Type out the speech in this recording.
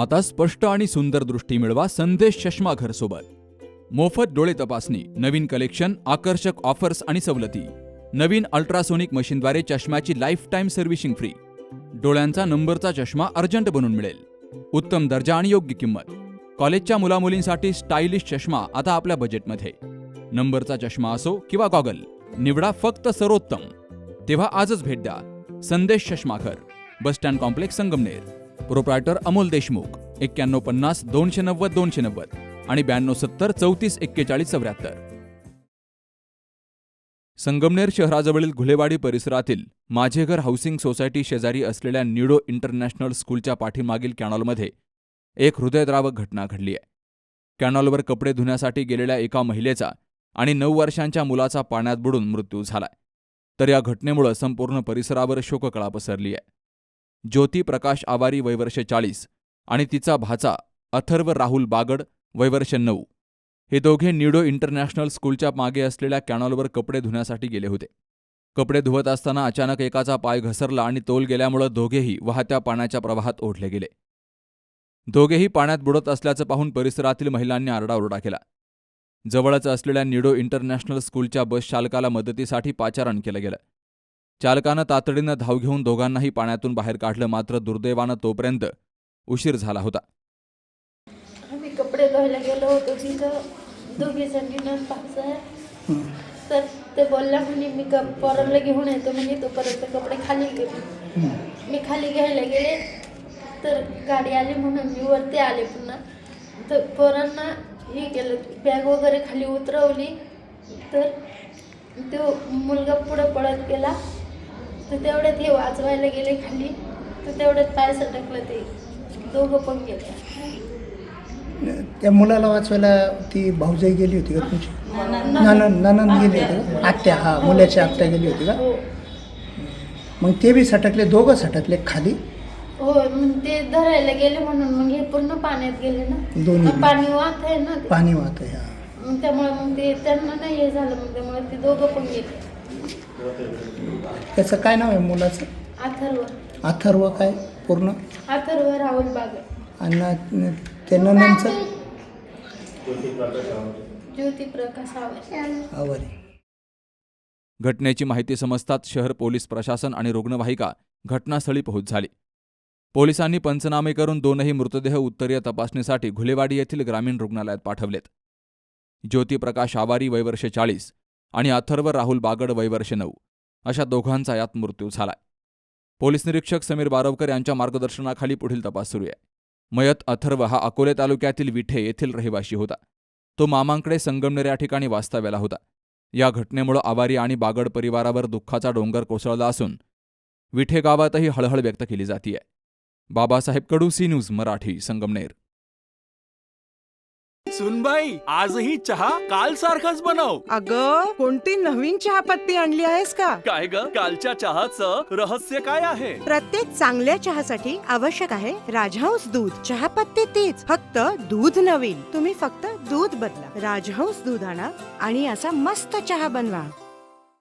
आता स्पष्ट आणि सुंदर दृष्टी मिळवा संदेश चष्मा घर सोबत. मोफत डोळे तपासणी, नवीन कलेक्शन, आकर्षक ऑफर्स आणि सवलती. नवीन अल्ट्रासोनिक मशीनद्वारे चष्म्याची लाईफ टाईम सर्व्हिसिंग फ्री. डोळ्यांचा नंबरचा चष्मा अर्जंट बनून मिळेल. उत्तम दर्जा आणि योग्य किंमत. कॉलेजच्या मुलामुलींसाठी स्टायलिश चष्मा आता आपल्या बजेटमध्ये. नंबरचा चष्मा असो किंवा गॉगल, निवडा फक्त सर्वोत्तम. तेव्हा आजच भेट द्या Sandesh Chashmaghar, bus stand complex, Sangamner. Proprietor Amol Deshmukh. 9150 290 290 आणि 9270 34 41 74. संगमनेर शहराजवळील घुलेवाडी परिसरातील माझे घर हाऊसिंग सोसायटी शेजारी असलेल्या निडो इंटरनॅशनल स्कूलच्या पाठीमागील कॅनॉलमध्ये एक हृदयद्रावक घटना घडली आहे. कॅनॉलवर कपडे धुण्यासाठी गेलेल्या एका महिलेचा आणि 9 वर्षांच्या मुलाचा पाण्यात बुडून मृत्यू झालाय. तर या घटनेमुळे संपूर्ण परिसरावर शोककळा पसरली आहे. ज्योती प्रकाश आवारी वय वर्ष 40 आणि तिचा भाचा अथर्व राहुल बागड वय वर्ष 9 हे दोघे निडो इंटरनॅशनल स्कूलच्या मागे असलेल्या कॅनॉलवर कपडे धुण्यासाठी गेले होते. कपडे धुवत असताना अचानक एकाचा पाय घसरला आणि तोल गेल्यामुळे दोघेही वाहत्या पाण्याच्या प्रवाहात ओढले गेले. दोघेही पाण्यात बुडत असल्याचं पाहून परिसरातील महिलांनी आरडाओरडा केला. जवळच असलेल्या निडो इंटरनॅशनल स्कूलच्या बस चालकाला मदतीसाठी पाचारण केलं गेलं. चालकानं तातडीनं धाव घेऊन दोघांनाही पाण्यातून बाहेर काढलं, मात्र दुर्दैवानं तोपर्यंत उशीर झाला होता. आम्ही कपडे धुवायला गेलो होतो, तिथं दोघे जणी पाहसाय. तर ते बोलल्या म्हणे मी पोरांना घेऊन येतो म्हणे, तोपर्यंत कपडे खाली गेले. मी खाली घ्यायला गेले तर गाडी आली म्हणून मी वरती आले पुन्हा. तर पोरांना हे केलं, बॅग वगैरे खाली उतरवली. तर तो मुलगा पुढं पळत गेला. तर तेवढ्यात हे वाचवायला गेले खाली, तर तेवढ्यात पाय सटकलं, ते दोघं पण गेले. त्या मुलाला वाचवायला ती भाऊजाई गेली होती का तुमची? ननंद गेली होती का? आत्या, हा मुलाची आत्या गेली होती का? हो. मग ते बी सटकले, दोघं सटकले खाली? हो, मग ते धरायला गेले म्हणून मग हे पूर्ण पाण्यात गेले ना. दोन्ही पाणी वाहत आहे ना, पाणी वाहत आहे. मग त्यामुळे मग ते त्यांना नाही हे झालं, मग त्यामुळे ते दोघं पण गेले. त्याचं काय नाव आहे मुलाचं? अथर्व. अथर्व काय पूर्ण? अथर्व राहुल बागड. आणि ते ननंदचं? ज्योती प्रकाश आवारी. घटनेची माहिती समजताच शहर पोलीस प्रशासन आणि रुग्णवाहिका घटनास्थळी पोहोच झाली. पोलिसांनी पंचनामे करून दोनही मृतदेह उत्तरीय तपासणीसाठी घुलेवाडी येथील ग्रामीण रुग्णालयात पाठवलेत. ज्योती प्रकाश आवारी वय वर्ष 40 आणि अथर्व राहुल बागड वय वर्ष 9 अशा दोघांचा यात मृत्यू झालाय. पोलीस निरीक्षक समीर बारवकर यांच्या मार्गदर्शनाखाली पुढील तपास सुरू आहे. मयत अथर्व हा अकोले तालुक्यातील विठे येथील रहिवाशी होता. तो मामांकडे संगमनेर या ठिकाणी वास्तव्याला होता. या घटनेमुळे आवारी आणि बागड परिवारावर दुःखाचा डोंगर कोसळला असून विठे गावातही हळहळ व्यक्त केली जातीय. बाबासाहेब कडू, सी न्यूज मराठी, संगमनेर. सुनबाई, आजही चहा काल सारखाच बनव. अगं, कोणती नवीन चहापत्ती आणली आहेस का? काय ग, कालच्या चहाचं रहस्य काय आहे? प्रत्येक चांगल्या चहासाठी आवश्यक आहे राजहंस दूध. चहापत्ती तीच, फक्त दूध नवीन. तुम्ही फक्त दूध बदला. राजहंस दूध आणा आणि असा मस्त चहा बनवा.